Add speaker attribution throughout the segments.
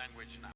Speaker 1: language now.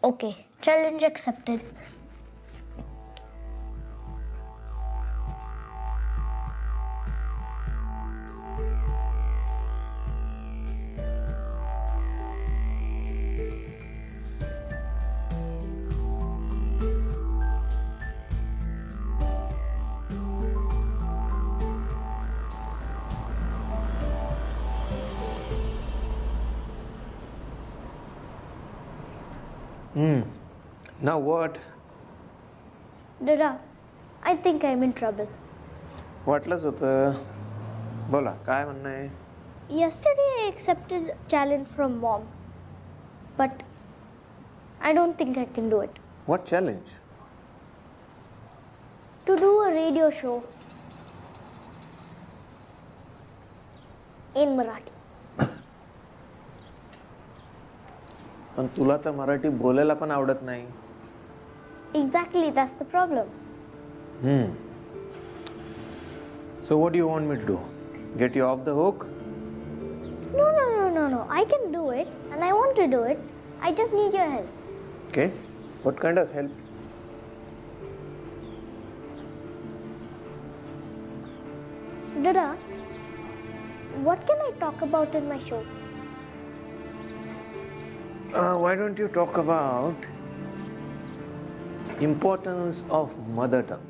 Speaker 2: Okay, challenge accepted.
Speaker 3: Now what?
Speaker 2: Dada, I think I'm in trouble.
Speaker 3: वाटलंच होतं. बोला काय म्हणणं आहे?
Speaker 2: Yesterday I accepted challenge from mom, but I don't think I can do it.
Speaker 3: What challenge?
Speaker 2: To do a radio show in Marathi.
Speaker 3: पण तुला तर मराठी बोलायला पण आवडत नाही.
Speaker 2: Exactly, that's the problem.
Speaker 3: So what do you want me to do? Get you off the hook?
Speaker 2: No. I can do it and I want to do it. I just need your help.
Speaker 3: Okay. What kind of help?
Speaker 2: Dada, what can I talk about in my show?
Speaker 3: Why don't you talk about importance of mother tongue?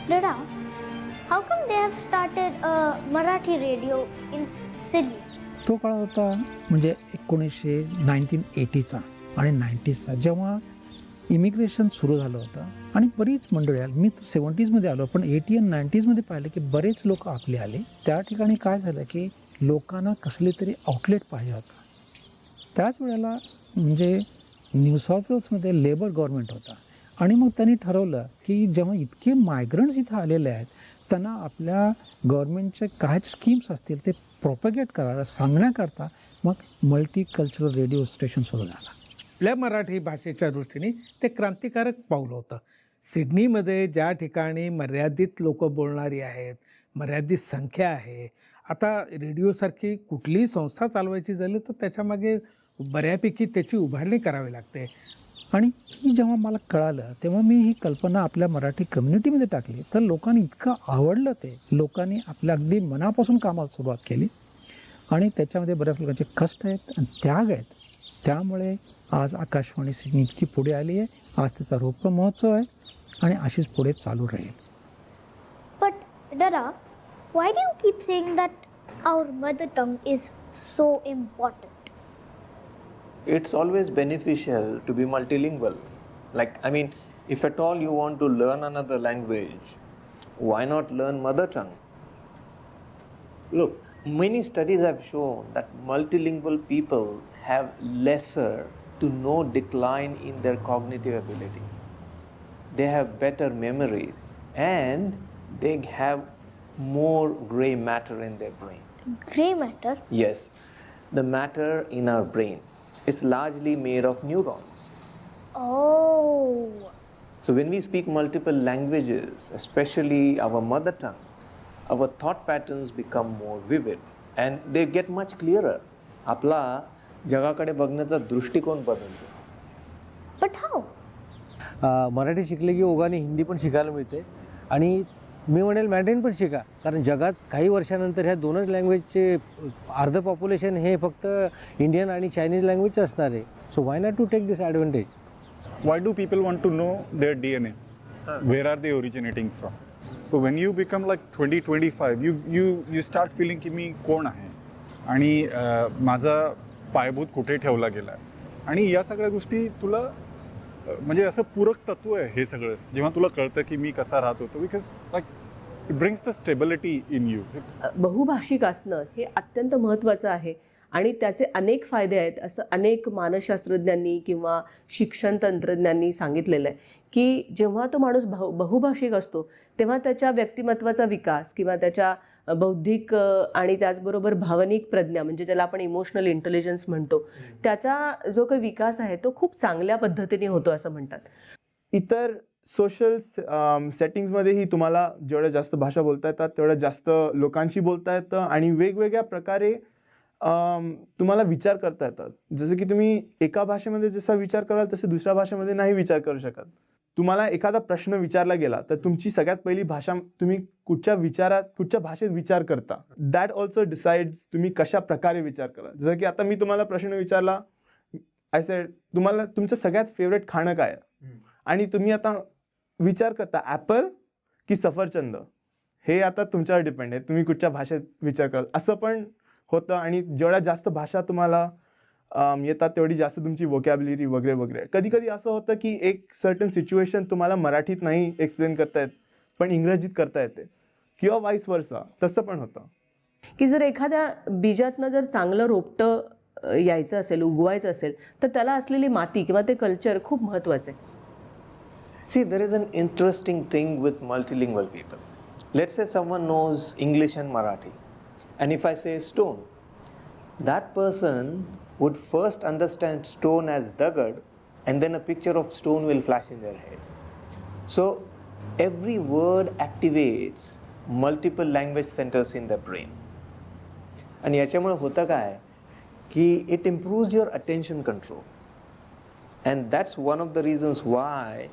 Speaker 2: Dada, how come they have started a Marathi radio in Sydney?
Speaker 4: तो काळ होता म्हणजे 1980चा आणि 90sचा जेव्हा immigration सुरू झालं होतं आणि बरीच मंडळी आली. मी तर 70sमध्ये आलो पण 80 आणि 90sमध्ये पाहिलं की बरेच लोक आपले आले. त्या ठिकाणी काय झालं की लोकांना कसले तरी आउटलेट पाहिजे होतं. त्याच वेळेला म्हणजे न्यू साऊथ वेल्समध्ये लेबर गव्हर्नमेंट होता आणि मग त्यांनी ठरवलं की जेव्हा इतके मायग्रंट्स इथं आलेले आहेत त्यांना आपल्या गव्हर्नमेंटचे काय स्कीम्स असतील ते प्रोपगेट करायला सांगण्याकरता मग मल्टीकल्चरल रेडिओ स्टेशन सुरू झालं.
Speaker 5: आपल्या मराठी भाषेच्या दृष्टीने ते क्रांतिकारक पाऊल होतं. सिडनीमध्ये ज्या ठिकाणी मर्यादित लोक बोलणारी आहेत, मर्यादित संख्या आहे, आता रेडिओसारखी कुठलीही संस्था चालवायची झाली तर त्याच्यामागे बऱ्यापैकी त्याची उभारणी करावी लागते.
Speaker 4: आणि ही जेव्हा मला कळालं तेव्हा मी ही कल्पना आपल्या मराठी कम्युनिटीमध्ये टाकली तर लोकांनी इतकं आवडलं ते. लोकांनी आपल्या अगदी मनापासून कामाला सुरुवात केली आणि त्याच्यामध्ये बऱ्याच लोकांचे कष्ट आहेत आणि त्याग आहेत. त्यामुळे आज आकाशवाणी सिडनी इतकी पुढे आली आहे. आज त्याचा रोप महोत्सव आहे आणि अशीच पुढे चालू राहील.
Speaker 2: But Dada, why do you keep saying that our mother tongue is so important?
Speaker 3: It's always beneficial to be multilingual. If at all you want to learn another language, why not learn mother tongue? Look, many studies have shown that multilingual people have lesser to no decline in their cognitive abilities. They have better memories and they have more gray matter in their brain.
Speaker 2: Gray matter?
Speaker 3: Yes, the matter in our brain is largely made of neurons.
Speaker 2: Oh.
Speaker 3: So when we speak multiple languages, especially our mother tongue, our thought patterns become more vivid and they get much clearer. आपला जगाकडे बघण्याचा दृष्टिकोन बदलतो.
Speaker 2: But how?
Speaker 1: Marathi शिकले की ओघाने हिंदी पण शिकायला मिळते आणि मी म्हणेल मॅन्ड्रीन पण शिका, कारण जगात काही वर्षानंतर ह्या दोनच लँग्वेजचे अर्ध पॉप्युलेशन हे फक्त इंडियन आणि चायनीज लँग्वेज असणार आहे. So why not to take this advantage.
Speaker 6: Why do people want to know their DNA? Where are they originating from? So when you become like 20-25, you start feeling की मी कोण आहे आणि माझा पायभूत कुठे ठेवला गेला आहे, आणि या सगळ्या गोष्टी तुला म्हणजे असं पूरक तत्व आहे हे सगळं जेव्हा तुला कळतं की मी कसा राहत होतो. Because like it brings the stability in you.
Speaker 7: बहुभाषिक असणं हे अत्यंत महत्त्वाचं आहे आणि त्याचे अनेक फायदे आहेत असं अनेक मानसशास्त्रज्ञांनी किंवा शिक्षण तंत्रज्ञांनी सांगितलेलं आहे की जेव्हा तो माणूस बहुभाषिक असतो तेव्हा त्याच्या व्यक्तिमत्वाचा विकास किंवा त्याच्या बौद्धिक आणि त्याचबरोबर भावनिक प्रज्ञा म्हणजे ज्याला आपण इमोशनल इंटेलिजन्स म्हणतो त्याचा जो काही विकास आहे तो खूप चांगल्या पद्धतीने होतो असं म्हणतात.
Speaker 8: इतर सोशल सेटिंग्समध्येही तुम्हाला जेवढ्या जास्त भाषा बोलता येतात तेवढ्या जास्त लोकांशी बोलता येतं आणि वेगवेगळ्या प्रकारे तुम्हाला विचार करता येतात. जसं की तुम्ही एका भाषेमध्ये जसा विचार कराल तसे दुसऱ्या भाषेमध्ये नाही विचार करू शकत. तुम्हाला एखादा प्रश्न विचारला गेला तर तुमची सगळ्यात पहिली भाषा तुम्ही कुठच्या भाषेत विचार करता दॅट ऑल्सो डिसाइड्स तुम्ही कशा प्रकारे विचार करा. जसं की आता मी तुम्हाला प्रश्न विचारला, आय सेड तुम्हाला तुमचं सगळ्यात फेवरेट खाणं काय आहे, आणि तुम्ही आता विचार करता ॲपल की सफरचंद. हे आता तुमच्यावर डिपेंड आहे तुम्ही कुठच्या भाषेत विचार कराल. असं पण होतं आणि जेवढ्या जास्त भाषा तुम्हाला येतात तेवढी जास्त तुमची वोकॅब्युलरी वगैरे वगैरे. कधी कधी असं होतं की एक सर्टन सिच्युएशन तुम्हाला मराठीत नाही एक्सप्लेन करता येत पण इंग्रजीत करता येते किंवा वाईस वर्सा. तसं पण होतं
Speaker 7: की जर एखाद्या बीजातनं जर चांगलं रोपटं यायचं असेल उगवायचं असेल तर त्याला असलेली माती किंवा ते कल्चर खूप महत्त्वाचं आहे.
Speaker 3: See, there is an interesting thing with multilingual people. Let's say someone knows English and Marathi, and if I say stone, that person would first understand stone as dagad, and then a picture of stone will flash in their head. So every word activates multiple language centers in the brain. आणि याच्यामुळे होतं काय की it improves your attention control, and that's one of the reasons why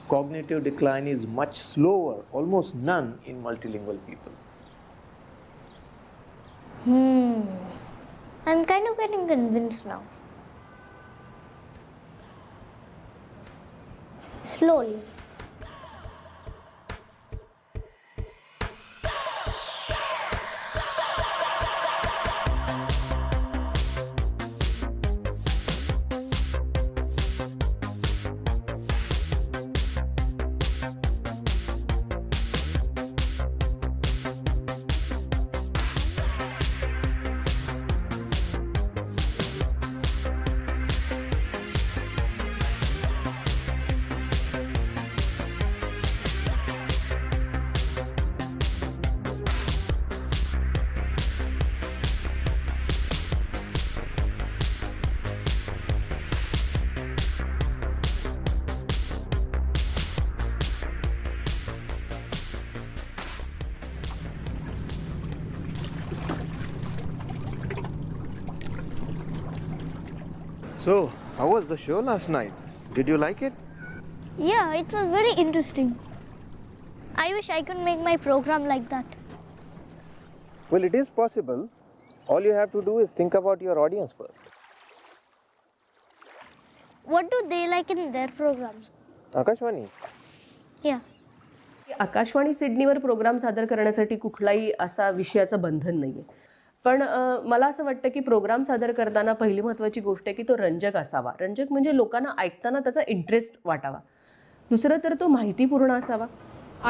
Speaker 3: cognitive decline is much slower, almost none, in multilingual people.
Speaker 2: I'm kind of getting convinced now. Slowly.
Speaker 3: So, how was the show last night? Did you like it?
Speaker 2: Yeah, it was very interesting. I wish I could make my program like that.
Speaker 3: Well, it is possible. All you have to do is think about your audience first.
Speaker 2: What do they like in their programs?
Speaker 3: Akashvani.
Speaker 2: Yeah.
Speaker 7: Akashvani सिडनीवर programme सादर करण्यासाठी कुठलाही असा विषयाचं बंधन नाही आहे. पण मला असं वाटतं की प्रोग्राम सादर करताना पहिली महत्त्वाची गोष्ट आहे की तो रंजक असावा. रंजक म्हणजे लोकांना ऐकताना त्याचा इंटरेस्ट वाटावा. दुसरं तर तो माहितीपूर्ण असावा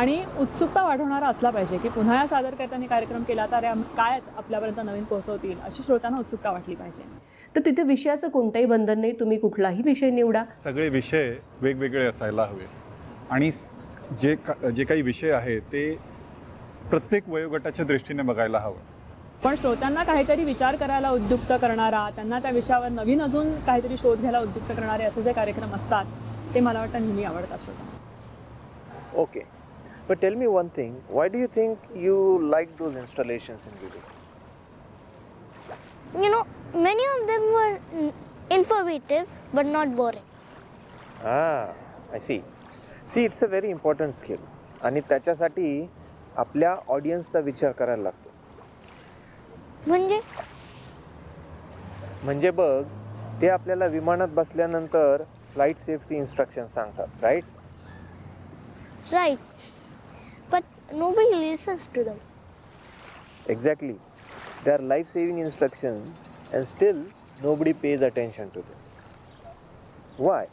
Speaker 9: आणि उत्सुकता वाढवणारा असला पाहिजे की पुन्हा या सादर करताना कार्यक्रम केला तर काय आपल्यापर्यंत नवीन पोहोचवतील अशी श्रोत्यांना उत्सुकता वाटली पाहिजे.
Speaker 7: तर तिथे विषयाचं कोणतंही बंधन नाही, तुम्ही कुठलाही विषय निवडा.
Speaker 6: सगळे विषय वेगवेगळे असायला हवे आणि जे काही विषय आहे ते प्रत्येक वयोगटाच्या दृष्टीने बघायला हवं.
Speaker 9: पण श्रोत्यांना काहीतरी विचार करायला उद्युक्त करणारा, त्यांना त्या विषयावर नवीन अजून काहीतरी शोध घ्यायला उद्युक्त करणारे असे जे कार्यक्रम असतात ते मला वाटतं नेहमी आवडतात श्रोत्यांना.
Speaker 3: Okay. But tell me one thing, why do you think you like those installations in video?
Speaker 2: You know, many of them were informative but not boring.
Speaker 3: I see. See, it's a very important skill. आणि त्याच्यासाठी आपल्या ऑडियन्सचा विचार करायला लागतो. म्हणजे बघ, ते आपल्याला विमानात बसल्यानंतर फ्लाईट सेफ्टी इन्स्ट्रक्शन सांगतात, right?
Speaker 2: Right. But nobody listens to them.
Speaker 3: Exactly. They are life-saving instructions and still nobody pays attention to them. Why?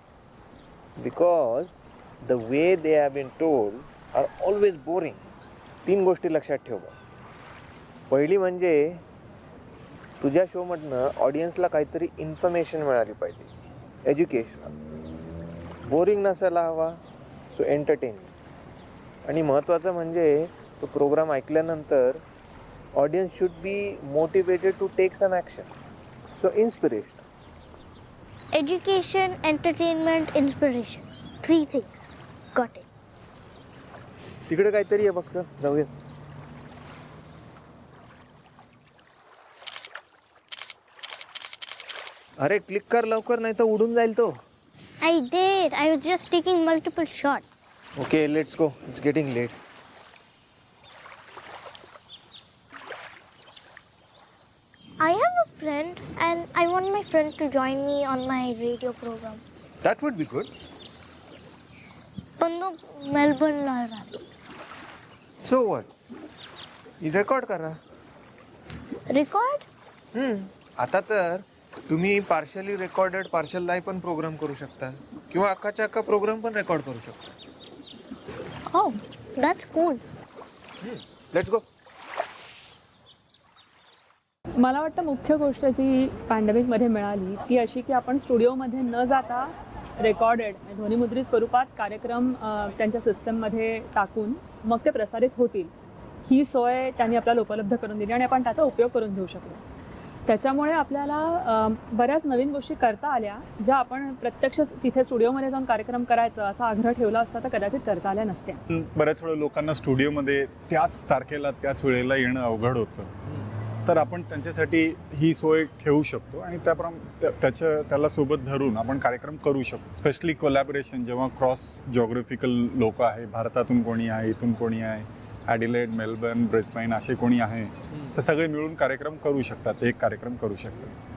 Speaker 3: Because the way they have been told are always boring. 3 गोष्टी लक्षात ठेव. पहिली म्हणजे तुझ्या शोमधनं ऑडियन्सला काहीतरी information मिळाली पाहिजे, educational. Boring नसायला हवा, सो एंटरटेनिंग. आणि महत्त्वाचं म्हणजे तो प्रोग्राम ऐकल्यानंतर audience should be motivated to take some action. So inspiration.
Speaker 2: Education, entertainment, inspiration. 3 things. Got it.
Speaker 3: तिकडे काहीतरी आहे बघ, जाऊया. अरे क्लिक कर लवकर, नाही तर उडून जाईल तो.
Speaker 2: I did. I was just taking multiple shots.
Speaker 3: Okay, let's go. It's getting late.
Speaker 2: I have a friend and I want my friend to join me on my radio program.
Speaker 3: That would be good.
Speaker 2: पण तो मेलबर्नला राहतो.
Speaker 3: So what? Record करा.
Speaker 2: Record?
Speaker 3: आता तर तुम्ही partially recorded partial live पण programme करू शकता किंवा अख्खाच्या अख्खा प्रोग्राम पण रेकॉर्ड करू शकता.
Speaker 2: Oh, that's cool.
Speaker 3: Let's go.
Speaker 9: मला वाटतं मुख्य गोष्ट जी पॅन्डेमिकमध्ये मिळाली ती अशी की आपण स्टुडिओमध्ये न जाता रेकॉर्डेड ध्वनिमुद्रित स्वरूपात कार्यक्रम त्यांच्या सिस्टममध्ये टाकून मग ते प्रसारित होतील ही सोय त्यांनी आपल्याला उपलब्ध करून दिली आणि आपण त्याचा उपयोग करून घेऊ शकलो. त्याच्यामुळे आपल्याला बऱ्याच नवीन गोष्टी करता आल्या ज्या आपण प्रत्यक्ष तिथे स्टुडिओमध्ये जाऊन कार्यक्रम करायचा असा आग्रह ठेवला असता तर कदाचित करता आल्या नसत्या.
Speaker 6: बऱ्याच वेळा लोकांना स्टुडिओमध्ये त्याच तारखेला त्याच वेळेला येणं अवघड होतं, तर आपण त्यांच्यासाठी ही सोय ठेवू शकतो आणि त्याला सोबत धरून आपण कार्यक्रम करू शकतो. स्पेशली कोलॅबोरेशन जेव्हा क्रॉस जॉग्राफिकल लोक आहे, भारतातून कोणी आहे, इथून कोणी आहे, ॲडिलेड, मेलबर्न, ब्रिस्बेन असे कोणी आहे, तर सगळे मिळून कार्यक्रम करू शकतात, एक कार्यक्रम करू शकतात.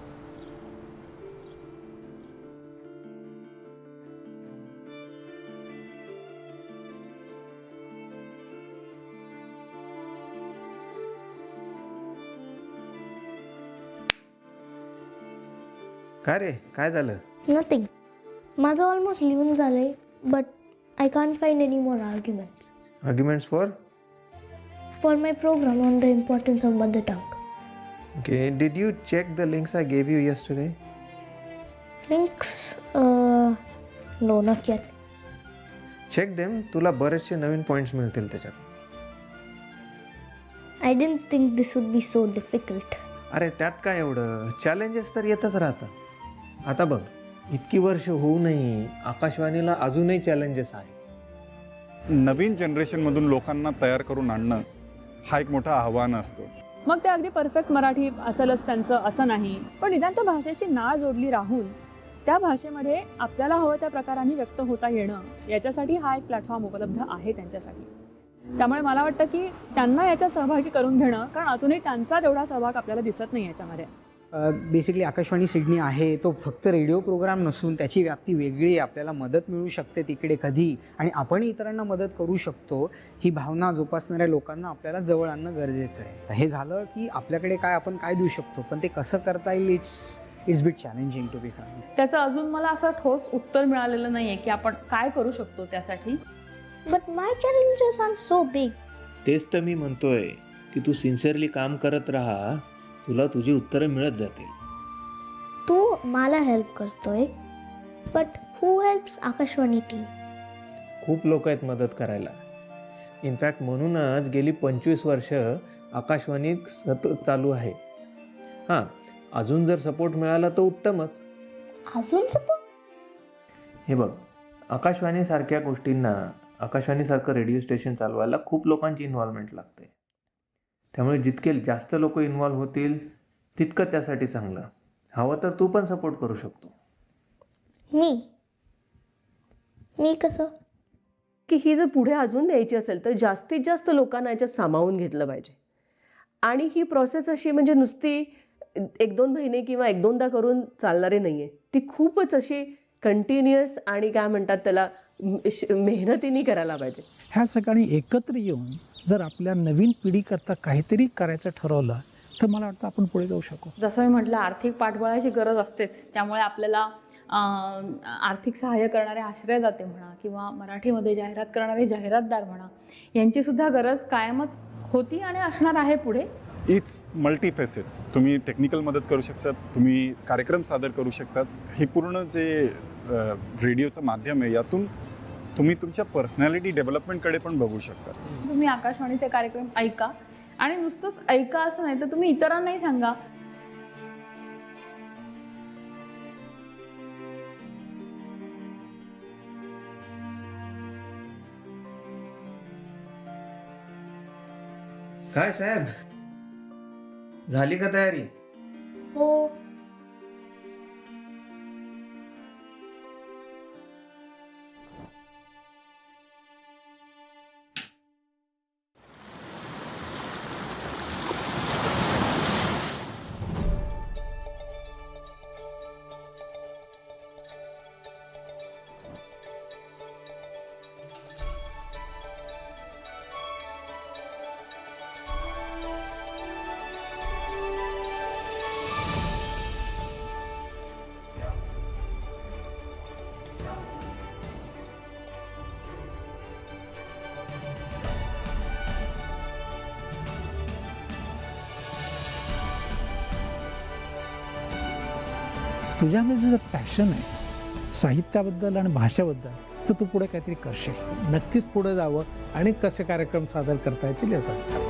Speaker 3: काय रे, काय झालं?
Speaker 2: Nothing. माझं ऑलमोस्ट लिहून झालंय but I can't find any more arguments.
Speaker 3: Arguments for?
Speaker 2: For my program on the importance of mother tongue.
Speaker 3: Okay, did you check the links I gave you yesterday?
Speaker 2: Links? No, not yet.
Speaker 3: Check them. तुला बरेचसे नवीन points मिळतील त्याच्यात.
Speaker 2: I didn't think this would be so difficult.
Speaker 3: अरे त्यात काय एवढं, challenges तर येतच राहतात. आता बघ, इतकी वर्ष होऊनही आकाशवाणीला अजूनही चॅलेंजेस आहे.
Speaker 6: नवीन जनरेशनमधून लोकांना तयार करून आणणं हा एक मोठा आव्हान असतो.
Speaker 9: मग ते अगदी परफेक्ट मराठी असेलच त्यांचं असं नाही, पण निदान त्या भाषेशी नाळ जोडली राहून त्या भाषेमध्ये आपल्याला हवं त्या प्रकाराने व्यक्त होता येणं याच्यासाठी हा एक प्लॅटफॉर्म उपलब्ध आहे त्यांच्यासाठी. त्यामुळे मला वाटतं की त्यांना याच्यात सहभागी करून घेणं, कारण अजूनही त्यांचा तेवढा सहभाग आपल्याला दिसत नाही याच्यामध्ये.
Speaker 10: बेसिकली आकाशवाणी सिडनी आहे तो फक्त रेडिओ प्रोग्राम नसून त्याची व्याप्ती वेगळी आहे. आपल्याला मदत मिळू शकते तिकडे कधी आणि आपण इतरांना मदत करू शकतो ही भावना जोपासणाऱ्या लोकांना आपल्याला जवळ आणणं गरजेचं आहे. हे झालं की आपल्याकडे काय आपण काय देऊ शकतो, पण ते कसं करता येईल it's bit challenging to be frank.
Speaker 11: त्याचं अजून मला असं ठोस उत्तर मिळालेलं नाही आहे की आपण काय करू शकतो त्यासाठी.
Speaker 2: But my challenges are so big.
Speaker 3: तेच तर मी म्हणतोय की तू सिन्सिअरली काम करत राहा, तुला तुझी उत्तरं मिळत जातील.
Speaker 2: तू मला हेल्प करतोय, but who helps Akashvani team?
Speaker 3: खूप लोक आहेत मदत करायला. इनफॅक्ट म्हणूनच गेली 25 वर्ष आकाशवाणी सतत चालू आहे. हां, अजून जर सपोर्ट मिळाला तर उत्तमच.
Speaker 2: अजून सपोर्ट?
Speaker 3: हे बघ, आकाशवाणीसारख्या गोष्टींना, आकाशवाणीसारखं रेडिओ स्टेशन चालवायला खूप लोकांची इन्व्हॉल्वमेंट लागते. त्यामुळे जितके जास्त लोक इन्व्हॉल्व होतील तितकं त्यासाठी चांगलं. हवं तर तू पण सपोर्ट करू शकतो.
Speaker 2: मी कसं?
Speaker 7: की ही जर पुढे अजून द्यायची असेल तर जास्तीत जास्त लोकांना याच्यात सामावून घेतलं पाहिजे. आणि ही प्रोसेस अशी म्हणजे नुसती 1-2 महिने किंवा 1-2दा करून चालणारी नाही आहे. ती खूपच अशी कंटिन्युअस आणि काय म्हणतात त्याला मेहनतीने करायला पाहिजे.
Speaker 4: ह्या सगळ्यांनी एकत्र येऊन जर आपल्या नवीन पिढीकरता काहीतरी करायचं ठरवलं तर मला वाटतं आपण पुढे जाऊ शकू.
Speaker 11: जसं मी म्हटलं, आर्थिक पाठबळाची गरज असतेच. त्यामुळे आपल्याला आर्थिक सहाय्य करणारे आश्रयदाते म्हणा किंवा मराठीमध्ये जाहिरात करणारे जाहिरातदार म्हणा, यांचीसुद्धा गरज कायमच होती आणि असणार आहे पुढे.
Speaker 6: इट्स मल्टीफेसेट. तुम्ही टेक्निकल मदत करू शकतात, तुम्ही कार्यक्रम सादर करू शकतात. हे पूर्ण जे रेडिओचं माध्यम आहे, यातून तुम्ही तुमच्या पर्सनॅलिटी डेव्हलपमेंटकडे पण बघू शकता.
Speaker 11: तुम्ही आकाशवाणीचे कार्यक्रम ऐका आणि नुसतंच ऐका असं नाही तर तुम्ही इतरांनाही सांगा.
Speaker 3: काय साहेब, झाली का तयारी?
Speaker 2: हो.
Speaker 4: तुझ्यामध्ये जर पॅशन आहे साहित्याबद्दल आणि भाषेबद्दल तर तू पुढे काहीतरी करशील.
Speaker 5: नक्कीच पुढे जावं आणि कसे कार्यक्रम सादर करता येतील याचा विचार.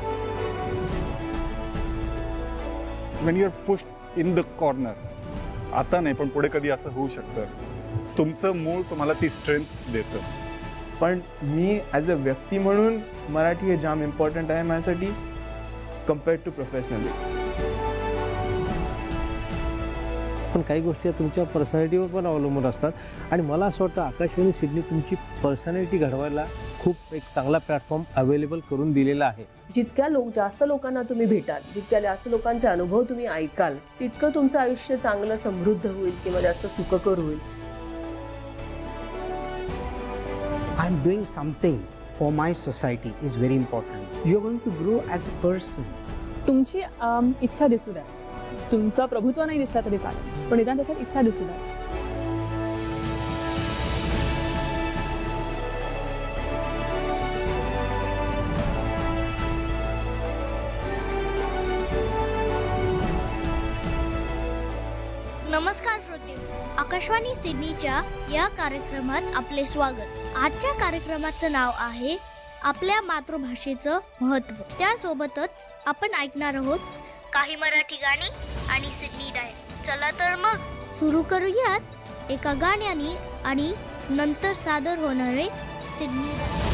Speaker 6: When you are pushed in the corner, आता नाही पण पुढे कधी असं होऊ शकतं, तुमचं मूळ तुम्हाला ती स्ट्रेंथ देतं.
Speaker 8: पण मी ॲज अ व्यक्ती म्हणून मराठी हे जाम इम्पॉर्टंट आहे माझ्यासाठी कम्पेअर्ड टू प्रोफेशनली.
Speaker 1: पण काही गोष्टी तुमच्या पर्सनॅलिटीवर पण अवलंबून असतात. आणि मला असं वाटतं आकाशवाणी सिडनी तुमची पर्सनॅलिटी घडवायला खूप एक चांगला प्लॅटफॉर्म अवेलेबल करून दिलेला आहे.
Speaker 7: जितक्या जास्त लोकांना तुम्ही भेटाल, जितक्या जास्त लोकांचे अनुभव तुम्ही ऐकाल, तितकं तुमचं आयुष्य चांगलं समृद्ध होईल किंवा जास्त सुखकर होईल.
Speaker 10: I am doing something for my society is very important. You are going to grow as a person.
Speaker 9: तुमची इच्छा दिसू द्या. तुमचं प्रभुत्व नाही दिसला तरी चालेल, पण निदान त्याच्यात इच्छा दिसू द्या.
Speaker 2: नमस्कार श्रोते, आकाशवाणी सिडनीच्या या कार्यक्रमात आपले स्वागत. आजच्या कार्यक्रमाचं नाव आहे आपल्या मातृभाषेचं महत्त्व. त्यासोबतच आपण ऐकणार आहोत काही मराठी गाणी आणि सिडनी डायरी. चला तर मग सुरू करूयात एका गाण्याने आणि नंतर सादर होणारे सिडनी डायरी.